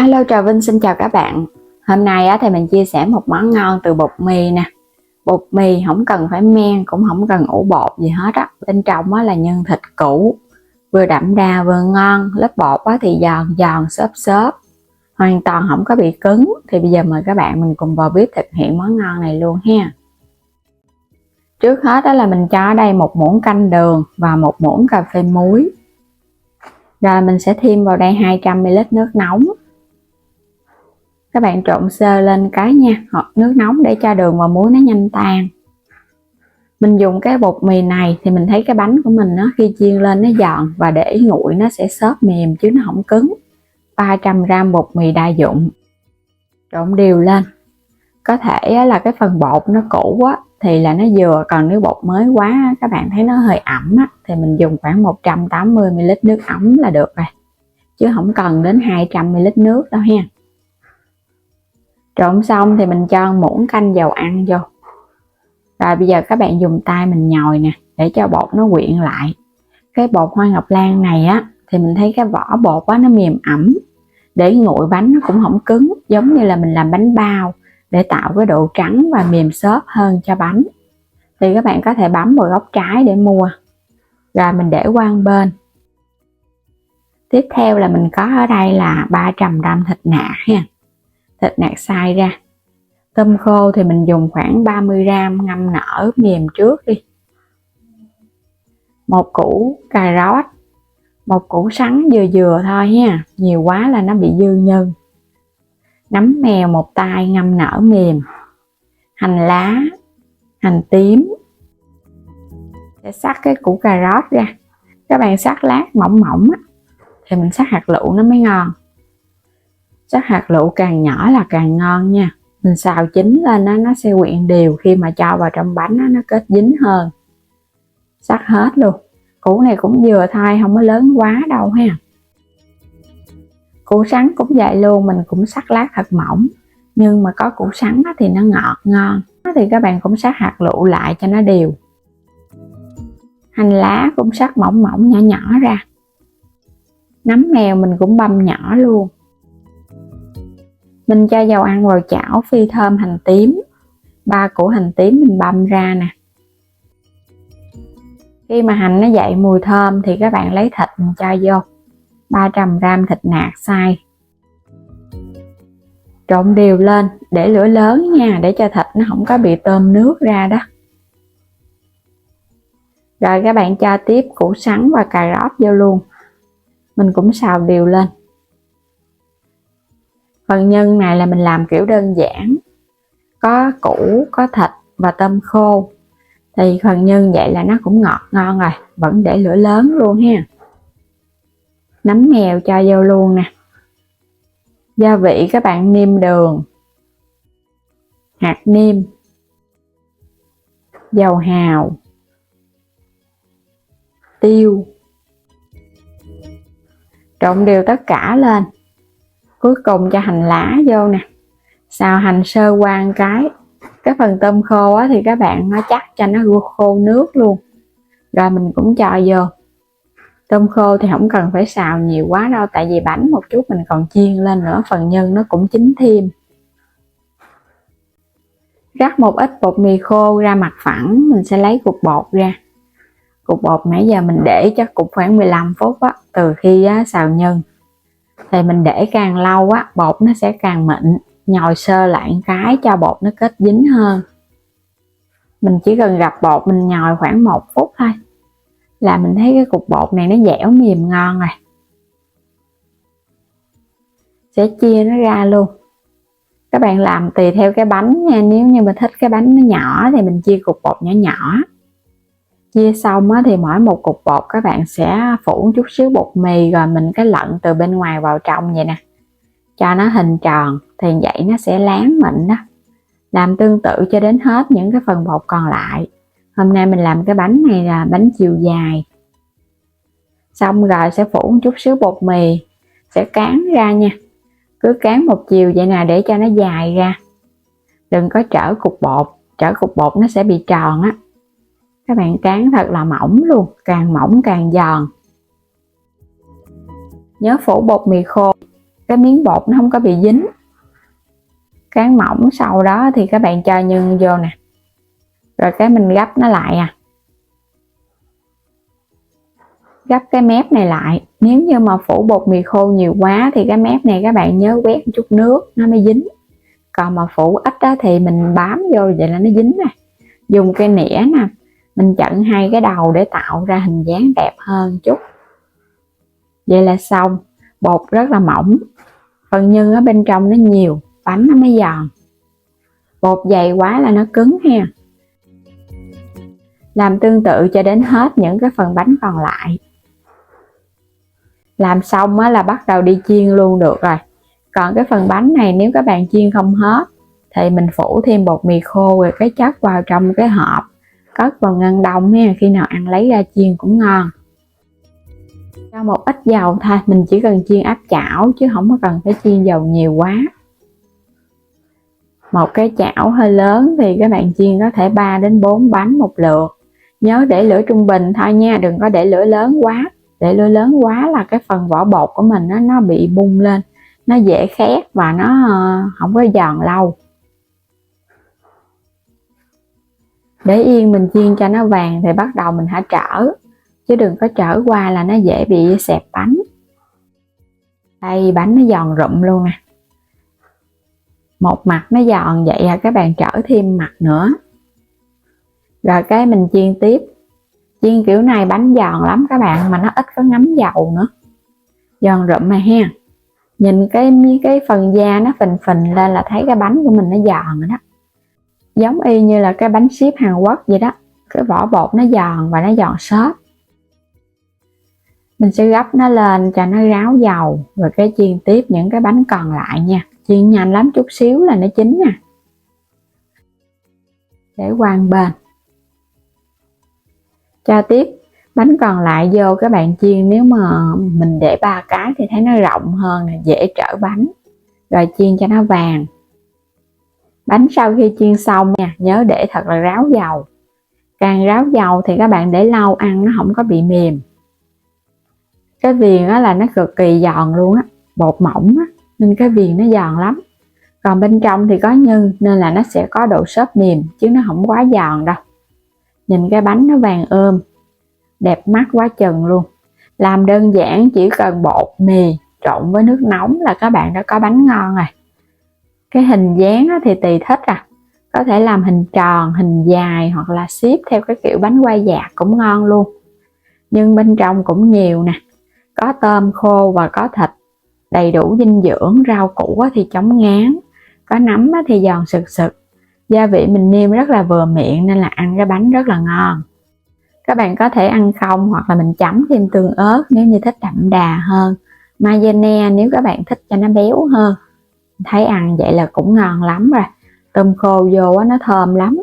Alo, Trà Vinh xin chào các bạn. Hôm nay thì mình chia sẻ một món ngon từ bột mì nè. Bột mì không cần phải men, cũng không cần ủ bột gì hết á. Bên trong là nhân thịt cũ, vừa đậm đà vừa ngon. Lớp bột thì giòn giòn xốp xốp, hoàn toàn không có bị cứng. Thì bây giờ mời các bạn mình cùng vào bếp thực hiện món ngon này luôn ha. Trước hết là mình cho ở đây 1 muỗng canh đường và 1 muỗng cà phê muối. Rồi mình sẽ thêm vào đây 200ml nước nóng. Các bạn trộn sơ lên cái nha, hoặc nước nóng để cho đường và muối nó nhanh tan. Mình dùng cái bột mì này thì mình thấy cái bánh của mình khi chiên lên nó giòn và để nguội nó sẽ xốp mềm chứ nó không cứng. 300g bột mì đa dụng. Trộn đều lên. Có thể là cái phần bột nó cũ thì là nó vừa, còn nếu bột mới quá các bạn thấy nó hơi ẩm thì mình dùng khoảng 180ml nước ấm là được rồi. Chứ không cần đến 200ml nước đâu ha. Trộn xong thì mình cho muỗng canh dầu ăn vô. Rồi bây giờ các bạn dùng tay mình nhồi nè, để cho bột nó quyện lại. Cái bột hoa ngọc lan này thì mình thấy cái vỏ bột nó mềm ẩm. Để nguội bánh nó cũng không cứng, giống như là mình làm bánh bao, để tạo cái độ trắng và mềm xốp hơn cho bánh. Thì các bạn có thể bấm vào góc trái để mua. Rồi mình để qua một bên. Tiếp theo là mình có ở đây là 300g thịt nạc ha. Thịt nạc xay ra. Tôm khô thì mình dùng khoảng 30g ngâm nở mềm trước đi. 1 củ cà rốt, 1 củ sắn vừa vừa thôi ha, nhiều quá là nó bị dư nhân. Nấm mèo 1 tay ngâm nở mềm. Hành lá, hành tím. Sẽ xắt cái củ cà rốt ra. Các bạn xắt lát mỏng mỏng thì mình xắt hạt lựu nó mới ngon. Xắt hạt lựu càng nhỏ là càng ngon nha. Mình xào chín lên nó sẽ quyện đều, khi mà cho vào trong bánh nó kết dính hơn. Xắt hết luôn. Củ này cũng vừa thôi, không có lớn quá đâu ha. Củ sắn cũng vậy luôn, mình cũng xắt lát thật mỏng. Nhưng mà có củ sắn thì nó ngọt ngon. Thì các bạn cũng xắt hạt lựu lại cho nó đều. Hành lá cũng xắt mỏng mỏng nhỏ nhỏ ra. Nấm mèo mình cũng băm nhỏ luôn. Mình cho dầu ăn vào chảo phi thơm hành tím. 3 củ hành tím mình băm ra nè. Khi mà hành nó dậy mùi thơm thì các bạn lấy thịt mình cho vô. 300g thịt nạc xay. Trộn đều lên, để lửa lớn nha, để cho thịt nó không có bị tôm nước ra đó. Rồi các bạn cho tiếp củ sắn và cà rốt vô luôn. Mình cũng xào đều lên. Phần nhân này là mình làm kiểu đơn giản. Có củ, có thịt và tôm khô. Thì phần nhân vậy là nó cũng ngọt ngon rồi. Vẫn để lửa lớn luôn ha. Nấm mèo cho vô luôn nè. Gia vị các bạn nêm đường, hạt nêm, dầu hào, tiêu. Trộn đều tất cả lên. Cuối cùng cho hành lá vô nè. Xào hành sơ qua cái phần tôm khô thì các bạn chắc cho nó khô nước luôn. Rồi mình cũng cho vô. Tôm khô thì không cần phải xào nhiều quá đâu, tại vì bánh một chút mình còn chiên lên nữa, phần nhân nó cũng chín thêm. Rắc một ít bột mì khô ra mặt phẳng, mình sẽ lấy cục bột ra. Cục bột nãy giờ mình để chắc cục khoảng 15 phút từ khi xào nhân. Thì mình để càng lâu bột nó sẽ càng mịn. Nhồi sơ lại cái cho bột nó kết dính hơn. Mình chỉ cần gặp bột mình nhồi khoảng 1 phút thôi là mình thấy cái cục bột này nó dẻo mềm ngon rồi. Sẽ chia nó ra luôn. Các bạn làm tùy theo cái bánh nha. Nếu như mà thích cái bánh nó nhỏ thì mình chia cục bột nhỏ nhỏ. Chia xong thì mỗi một cục bột các bạn sẽ phủ chút xíu bột mì, rồi mình cái lận từ bên ngoài vào trong vậy nè. Cho nó hình tròn thì vậy nó sẽ láng mịn đó. Làm tương tự cho đến hết những cái phần bột còn lại. Hôm nay mình làm cái bánh này là bánh chiều dài. Xong rồi sẽ phủ một chút xíu bột mì. Sẽ cán ra nha. Cứ cán một chiều vậy nè để cho nó dài ra. Đừng có trở cục bột nó sẽ bị tròn Các bạn cán thật là mỏng luôn. Càng mỏng càng giòn. Nhớ phủ bột mì khô. cái miếng bột nó không có bị dính. Cán mỏng sau đó thì các bạn cho nhân vô nè, rồi cái mình gấp nó lại gấp cái mép này lại. Nếu như mà phủ bột mì khô nhiều quá thì cái mép này các bạn nhớ quét một chút nước nó mới dính, còn mà phủ ít á, thì mình bám vô vậy là nó dính nè. Dùng cây nĩa nè, mình chặn hai cái đầu để tạo ra hình dáng đẹp hơn chút. Vậy là xong. Bột rất là mỏng, phần nhân ở bên trong nó nhiều, bánh nó mới giòn. Bột dày quá là nó cứng ha. Làm tương tự cho đến hết những cái phần bánh còn lại. Làm xong là bắt đầu đi chiên luôn được rồi. Còn cái phần bánh này nếu các bạn chiên không hết thì mình phủ thêm bột mì khô rồi cái chất vào trong cái hộp, cất vào ngăn đông nha, khi nào ăn lấy ra chiên cũng ngon. Cho một ít dầu thôi, mình chỉ cần chiên áp chảo chứ không có cần phải chiên dầu nhiều quá. Một cái chảo hơi lớn thì các bạn chiên có thể 3 đến 4 bánh một lượt. Nhớ để lửa trung bình thôi nha, đừng có để lửa lớn quá. Để lửa lớn quá là cái phần vỏ bột của mình nó bị bung lên, nó dễ khét và nó không có giòn lâu. Để yên mình chiên cho nó vàng thì bắt đầu mình hãy trở, chứ đừng có trở qua là nó dễ bị xẹp bánh. Đây, bánh nó giòn rụm luôn nè. Một mặt nó giòn vậy các bạn trở thêm mặt nữa. Rồi cái mình chiên tiếp. Chiên kiểu này bánh giòn lắm các bạn, mà nó ít có ngấm dầu nữa. Giòn rụm mà ha. Nhìn cái phần da nó phình phình lên là thấy cái bánh của mình nó giòn rồi đó. Giống y như là cái bánh ship Hàn Quốc vậy đó. Cái vỏ bột nó giòn và nó giòn xốp. Mình sẽ gấp nó lên cho nó ráo dầu, rồi cái chiên tiếp những cái bánh còn lại nha. Chiên nhanh lắm, chút xíu là nó chín nè. Để qua một bên. Cho tiếp bánh còn lại vô các bạn chiên, nếu mà mình để 3 cái thì thấy nó rộng hơn, dễ trở bánh. Rồi chiên cho nó vàng. Bánh sau khi chiên xong nha, nhớ để thật là ráo dầu. Càng ráo dầu thì các bạn để lâu ăn nó không có bị mềm. Cái viền là nó cực kỳ giòn luôn á, bột mỏng á, nên cái viền nó giòn lắm. Còn bên trong thì có nhân nên là nó sẽ có độ xốp mềm, chứ nó không quá giòn đâu. Nhìn cái bánh nó vàng ươm, đẹp mắt quá chừng luôn. Làm đơn giản, chỉ cần bột mì trộn với nước nóng là các bạn đã có bánh ngon rồi. Cái hình dáng thì tùy thích có thể làm hình tròn, hình dài hoặc là ship theo cái kiểu bánh quay dạt cũng ngon luôn. Nhưng bên trong cũng nhiều nè, có tôm khô và có thịt, đầy đủ dinh dưỡng. Rau củ thì chống ngán, có nấm thì giòn sực sực. Gia vị mình nêm rất là vừa miệng nên là ăn cái bánh rất là ngon. Các bạn có thể ăn không hoặc là mình chấm thêm tương ớt nếu như thích đậm đà hơn, mayonnaise nếu các bạn thích cho nó béo hơn. Thấy ăn vậy là cũng ngon lắm rồi. Tôm khô vô nó thơm lắm.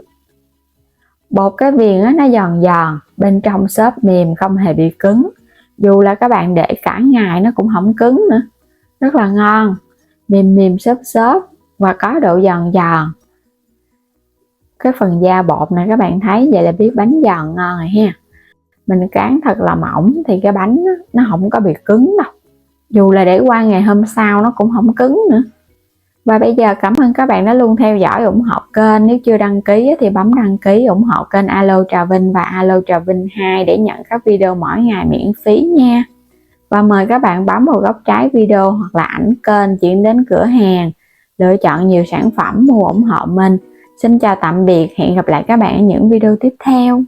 Bột cái viền nó giòn giòn, bên trong xốp mềm, không hề bị cứng. Dù là các bạn để cả ngày nó cũng không cứng nữa. Rất là ngon, mềm mềm xốp xốp và có độ giòn giòn. Cái phần da bột này các bạn thấy vậy là biết bánh giòn ngon rồi ha. Mình cán thật là mỏng thì cái bánh nó không có bị cứng đâu. Dù là để qua ngày hôm sau nó cũng không cứng nữa. Và bây giờ cảm ơn các bạn đã luôn theo dõi ủng hộ kênh. Nếu chưa đăng ký thì bấm đăng ký ủng hộ kênh Alo Trà Vinh và Alo Trà Vinh 2 để nhận các video mỗi ngày miễn phí nha. Và mời các bạn bấm vào góc trái video hoặc là ảnh kênh chuyển đến cửa hàng, lựa chọn nhiều sản phẩm mua ủng hộ mình. Xin chào tạm biệt, hẹn gặp lại các bạn ở những video tiếp theo.